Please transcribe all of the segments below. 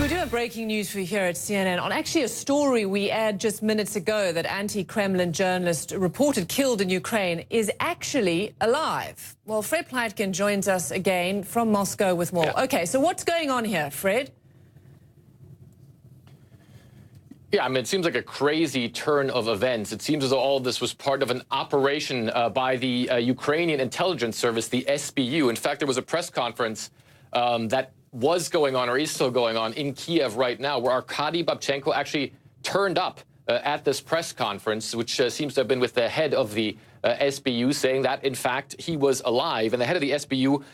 We do have breaking news for you here at CNN on actually a story we aired just minutes ago that anti-Kremlin journalist reported killed in Ukraine is actually alive. Well, Fred Pleitgen joins us again from Moscow with more. Yeah. Okay, so what's going on here, Fred? Yeah, I mean, it seems like a crazy turn of events. It seems as though all of this was part of an operation by the Ukrainian intelligence service, the SBU. In fact, there was a press conference that was going on or is still going on in Kiev right now, where Arkady Babchenko actually turned up at this press conference, which seems to have been with the head of the SBU, saying that, in fact, he was alive. And the head of the SBU,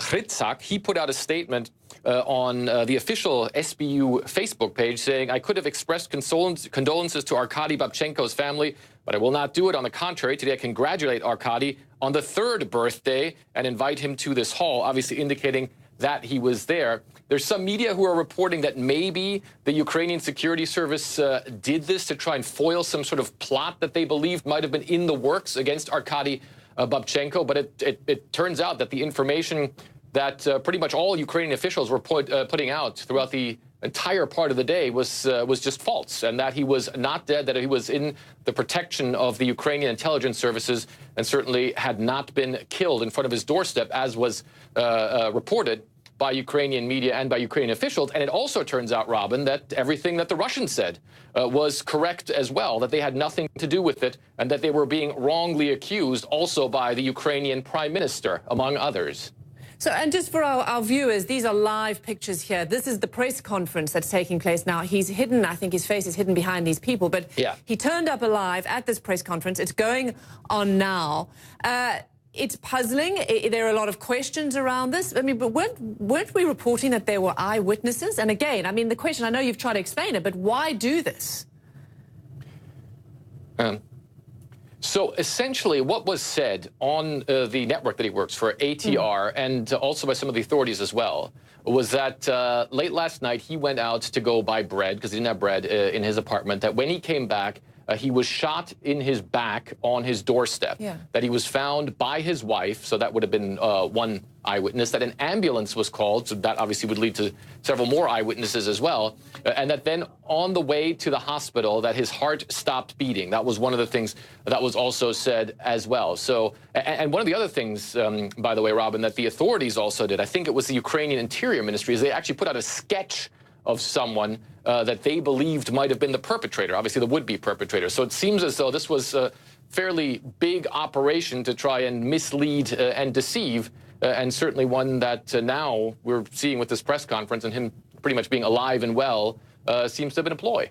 Critic, he put out a statement on the official SBU Facebook page saying, "I could have expressed condolences to Arkady Babchenko's family, but I will not do it. On the contrary, today I congratulate Arkady on the 3rd birthday and invite him to this hall," obviously indicating that he was there. There's some media who are reporting that maybe the Ukrainian security service did this to try and foil some sort of plot that they believed might have been in the works against Arkady Babchenko. But it turns out that the information that pretty much all Ukrainian officials were putting out throughout the entire part of the day was just false, and that he was not dead, that he was in the protection of the Ukrainian intelligence services, and certainly had not been killed in front of his doorstep, as was reported by Ukrainian media and by Ukrainian officials. And it also turns out, Robin, that everything that the Russians said was correct as well, that they had nothing to do with it, and that they were being wrongly accused also by the Ukrainian prime minister, among others. So, and just for our viewers, these are live pictures here. This is the press conference that's taking place now. He's hidden, I think his face is hidden behind these people, but yeah, he turned up alive at this press conference. It's going on now. It's puzzling. There are a lot of questions around this. I mean, but weren't we reporting that there were eyewitnesses? And again, I mean, the question, I know you've tried to explain it, but why do this? So essentially what was said on the network that he works for, ATR, and also by some of the authorities as well, was that late last night he went out to go buy bread, because he didn't have bread in his apartment, that when he came back, he was shot in his back on his doorstep, that he was found by his wife, so that would have been one eyewitness, that an ambulance was called, so that obviously would lead to several more eyewitnesses as well, and that then on the way to the hospital that his heart stopped beating. That was one of the things that was also said as well. So, and one of the other things, by the way, Robin, that the authorities also did, I think it was the Ukrainian Interior Ministry, is they actually put out a sketch of someone that they believed might have been the perpetrator, obviously the would-be perpetrator. So it seems as though this was a fairly big operation to try and mislead and deceive, and certainly one that now we're seeing with this press conference and him pretty much being alive and well seems to have been a ploy.